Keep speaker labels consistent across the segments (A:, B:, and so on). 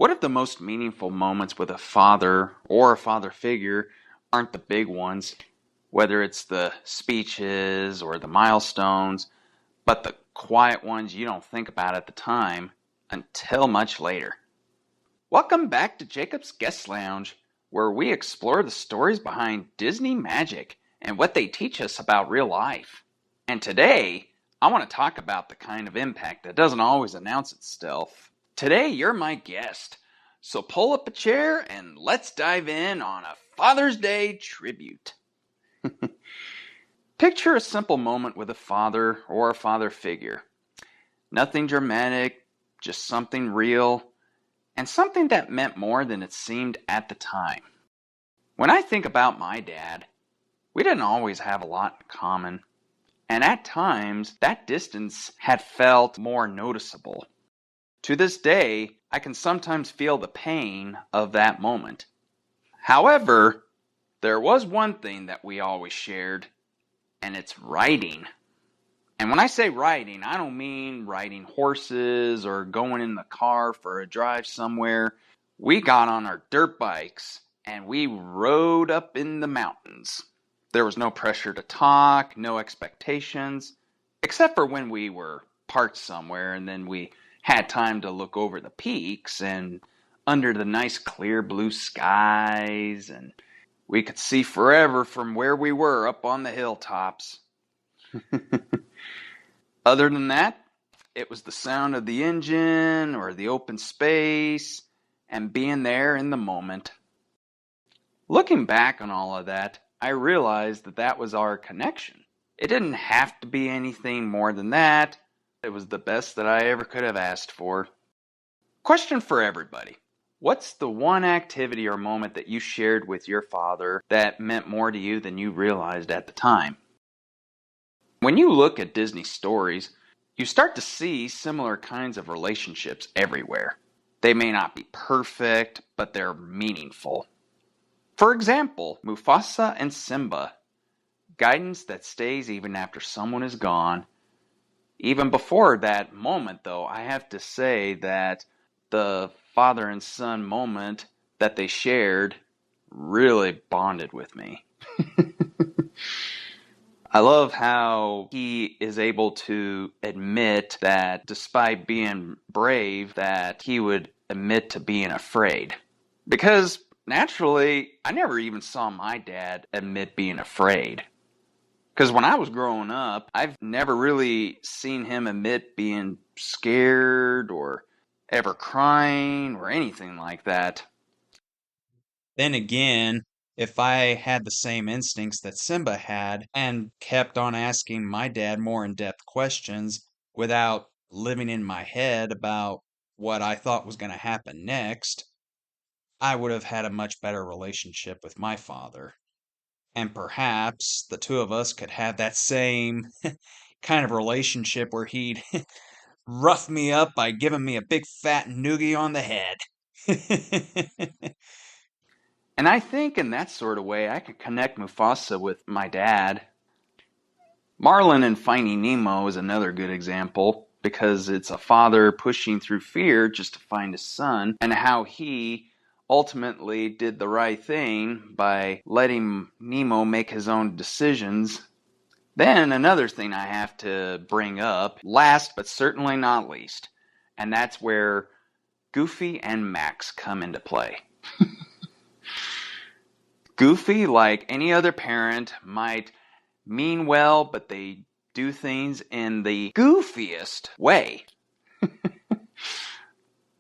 A: What if the most meaningful moments with a father or a father figure aren't the big ones, whether it's the speeches or the milestones, but the quiet ones you don't think about at the time until much later? Welcome back to Jacob's Guest Lounge, where we explore the stories behind Disney magic and what they teach us about real life. And today, I want to talk about the kind of impact that doesn't always announce itself. Today, you're my guest, so pull up a chair and let's dive in on a Father's Day tribute. Picture a simple moment with a father or a father figure. Nothing dramatic, just something real, and something that meant more than it seemed at the time. When I think about my dad, we didn't always have a lot in common, and at times that distance had felt more noticeable. To this day, I can sometimes feel the pain of that moment. However, there was one thing that we always shared, and it's riding. And when I say riding, I don't mean riding horses or going in the car for a drive somewhere. We got on our dirt bikes and we rode up in the mountains. There was no pressure to talk, no expectations, except for when we were parked somewhere and then we had time to look over the peaks and under the nice clear blue skies, and we could see forever from where we were up on the hilltops. Other than that, it was the sound of the engine or the open space and being there in the moment. Looking back on all of that, I realized that that was our connection. It didn't have to be anything more than that. It was the best that I ever could have asked for. Question for everybody. What's the one activity or moment that you shared with your father that meant more to you than you realized at the time? When you look at Disney stories, you start to see similar kinds of relationships everywhere. They may not be perfect, but they're meaningful. For example, Mufasa and Simba. Guidance that stays even after someone is gone. Even before that moment, though, I have to say that the father and son moment that they shared really bonded with me. I love how he is able to admit that despite being brave, that he would admit to being afraid. Because naturally, I never even saw my dad admit being afraid. Because when I was growing up, I've never really seen him admit being scared or ever crying or anything like that.
B: Then again, if I had the same instincts that Simba had and kept on asking my dad more in-depth questions without living in my head about what I thought was going to happen next, I would have had a much better relationship with my father. And perhaps the two of us could have that same kind of relationship where he'd rough me up by giving me a big fat noogie on the head.
A: And I think in that sort of way, I could connect Mufasa with my dad. Marlin in Finding Nemo is another good example because it's a father pushing through fear just to find his son and how he ultimately did the right thing by letting Nemo make his own decisions. Then another thing I have to bring up, last but certainly not least, and that's where Goofy and Max come into play. Goofy, like any other parent, might mean well, but they do things in the goofiest way.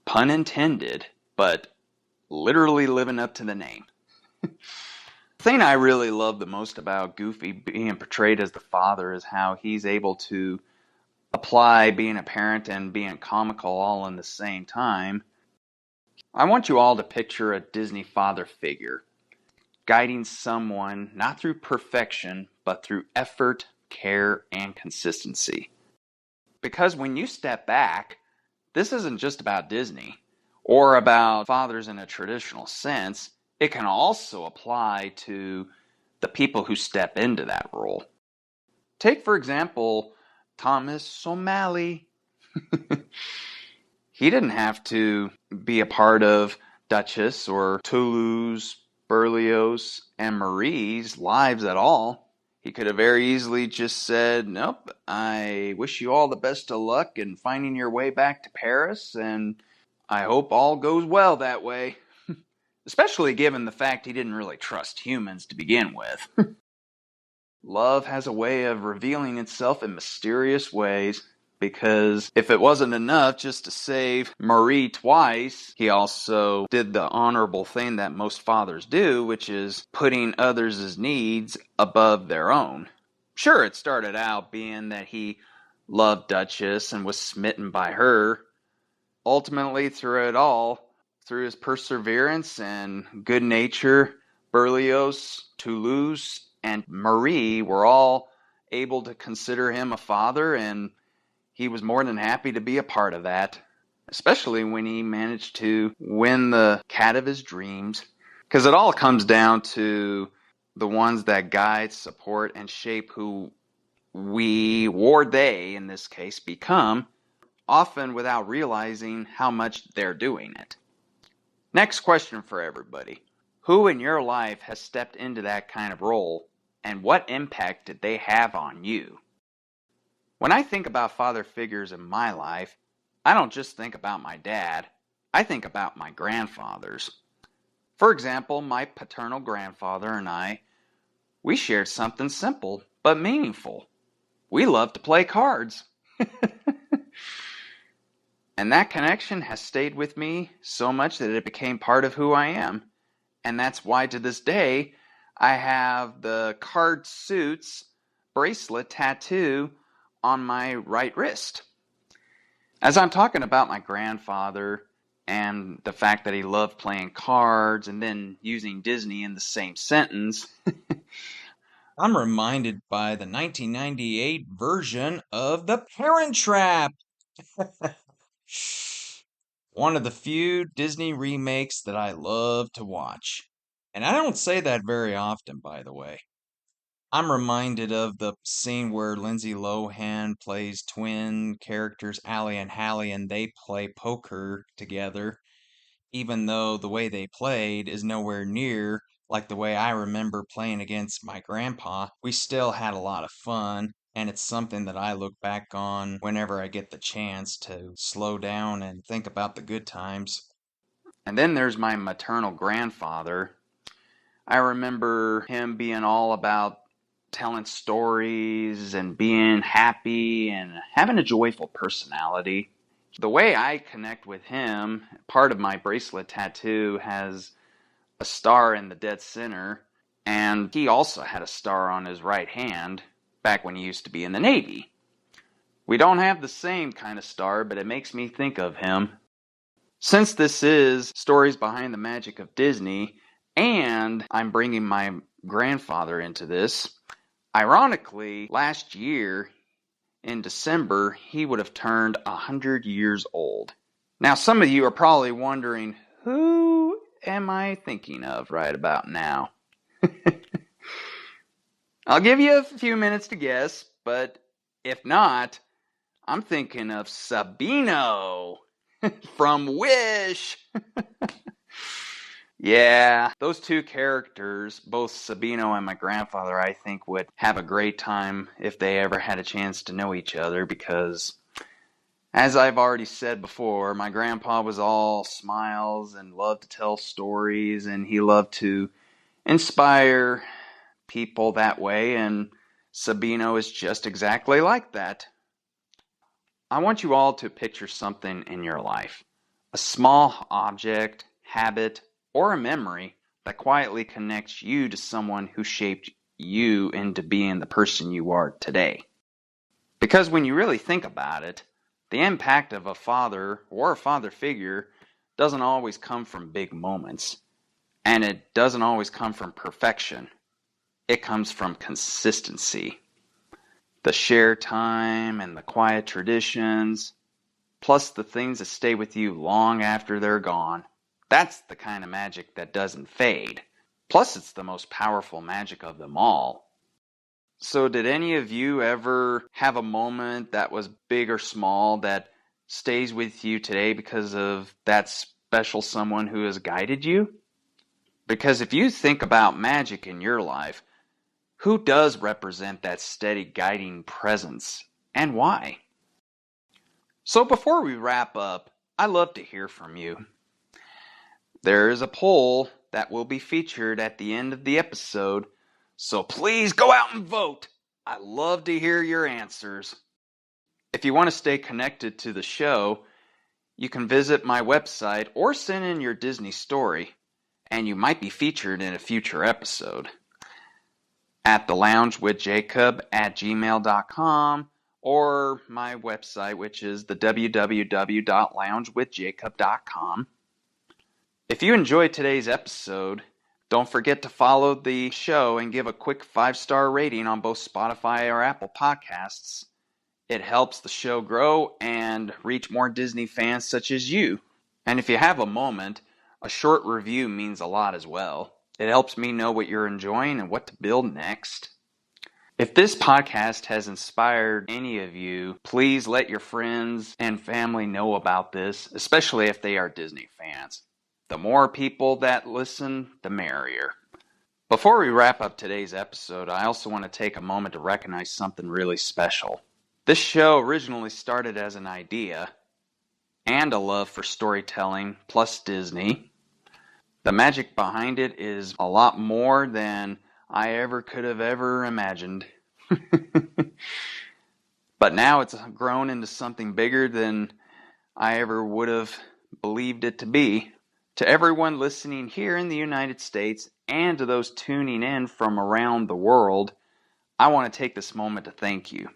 A: Pun intended, but literally living up to the name. The thing I really love the most about Goofy being portrayed as the father is how he's able to apply being a parent and being comical all in the same time. I want you all to picture a Disney father figure, guiding someone not through perfection, but through effort, care, and consistency. Because when you step back, this isn't just about Disney or about fathers in a traditional sense. It can also apply to the people who step into that role. Take, for example, Thomas O'Malley. He didn't have to be a part of Duchess or Toulouse, Berlioz, and Marie's lives at all. He could have very easily just said, "Nope, I wish you all the best of luck in finding your way back to Paris, and I hope all goes well that way." Especially given the fact he didn't really trust humans to begin with. Love has a way of revealing itself in mysterious ways, because if it wasn't enough just to save Marie twice, he also did the honorable thing that most fathers do, which is putting others' needs above their own. Sure, it started out being that he loved Duchess and was smitten by her. Ultimately, through it all, through his perseverance and good nature, Berlioz, Toulouse, and Marie were all able to consider him a father, and he was more than happy to be a part of that, especially when he managed to win the cat of his dreams. Because it all comes down to the ones that guide, support, and shape who we, or they in this case, become, often without realizing how much they're doing it. Next question for everybody. Who in your life has stepped into that kind of role, and what impact did they have on you? When I think about father figures in my life, I don't just think about my dad, I think about my grandfathers. For example, my paternal grandfather and I, we shared something simple but meaningful. We loved to play cards. And that connection has stayed with me so much that it became part of who I am. And that's why to this day, I have the card suits bracelet tattoo on my right wrist. As I'm talking about my grandfather and the fact that he loved playing cards and then using Disney in the same sentence,
B: I'm reminded by the 1998 version of The Parent Trap. One of the few Disney remakes that I love to watch. And I don't say that very often, by the way. I'm reminded of the scene where Lindsay Lohan plays twin characters, Allie and Hallie, and they play poker together, even though the way they played is nowhere near like the way I remember playing against my grandpa. We still had a lot of fun, and it's something that I look back on whenever I get the chance to slow down and think about the good times.
A: and then there's my maternal grandfather. I remember him being all about telling stories and being happy and having a joyful personality. The way I connect with him, part of my bracelet tattoo has a star in the dead center, and he also had a star on his right hand back when he used to be in the Navy. We don't have the same kind of star, but it makes me think of him. Since this is Stories Behind the Magic of Disney, and I'm bringing my grandfather into this, ironically, last year in December, he would have turned 100 years old. Now, some of you are probably wondering, who am I thinking of right about now? I'll give you a few minutes to guess, but if not, I'm thinking of Sabino from Wish. Yeah, those two characters, both Sabino and my grandfather, I think would have a great time if they ever had a chance to know each other, because as I've already said before, my grandpa was all smiles and loved to tell stories, and he loved to inspire people that way, and Sabino is just exactly like that. I want you all to picture something in your life, a small object, habit, or a memory that quietly connects you to someone who shaped you into being the person you are today. Because when you really think about it, the impact of a father or a father figure doesn't always come from big moments, and it doesn't always come from perfection. It comes from consistency. The shared time and the quiet traditions, plus the things that stay with you long after they're gone. That's the kind of magic that doesn't fade. Plus, it's the most powerful magic of them all. So, did any of you ever have a moment that was big or small that stays with you today because of that special someone who has guided you? Because if you think about magic in your life, who does represent that steady guiding presence and why? So before we wrap up, I'd love to hear from you. There is a poll that will be featured at the end of the episode, so please go out and vote. I love to hear your answers. If you want to stay connected to the show, you can visit my website or send in your Disney story, and you might be featured in a future episode. At theloungewithjacob@gmail.com or my website, which is the www.loungewithjacob.com. If you enjoyed today's episode, don't forget to follow the show and give a quick 5-star rating on both Spotify or Apple Podcasts. It helps the show grow and reach more Disney fans such as you. And if you have a moment, a short review means a lot as well. It helps me know what you're enjoying and what to build next. If this podcast has inspired any of you, please let your friends and family know about this, especially if they are Disney fans. The more people that listen, the merrier. Before we wrap up today's episode, I also want to take a moment to recognize something really special. This show originally started as an idea and a love for storytelling plus Disney. The magic behind it is a lot more than I ever could have ever imagined. But now it's grown into something bigger than I ever would have believed it to be. To everyone listening here in the United States and to those tuning in from around the world, I want to take this moment to thank you.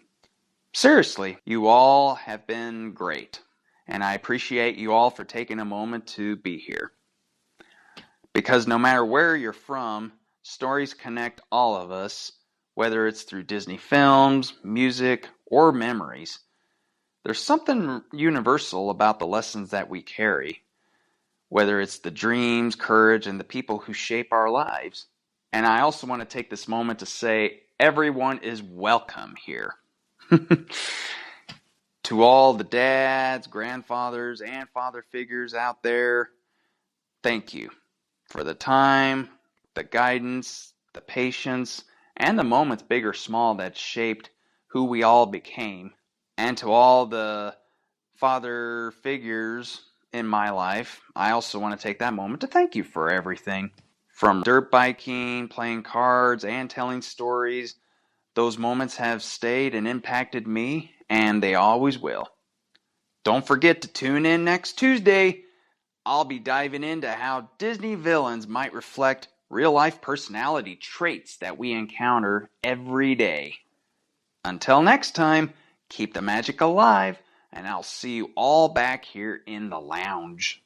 A: Seriously, you all have been great, and I appreciate you all for taking a moment to be here. Because no matter where you're from, stories connect all of us, whether it's through Disney films, music, or memories. There's something universal about the lessons that we carry, whether it's the dreams, courage, and the people who shape our lives. And I also want to take this moment to say everyone is welcome here. To all the dads, grandfathers, and father figures out there, thank you for the time, the guidance, the patience, and the moments, big or small, that shaped who we all became. And to all the father figures in my life, I also want to take that moment to thank you for everything. From dirt biking, playing cards, and telling stories, those moments have stayed and impacted me, and they always will. Don't forget to tune in next Tuesday. I'll be diving into how Disney villains might reflect real-life personality traits that we encounter every day. Until next time, keep the magic alive, and I'll see you all back here in the lounge.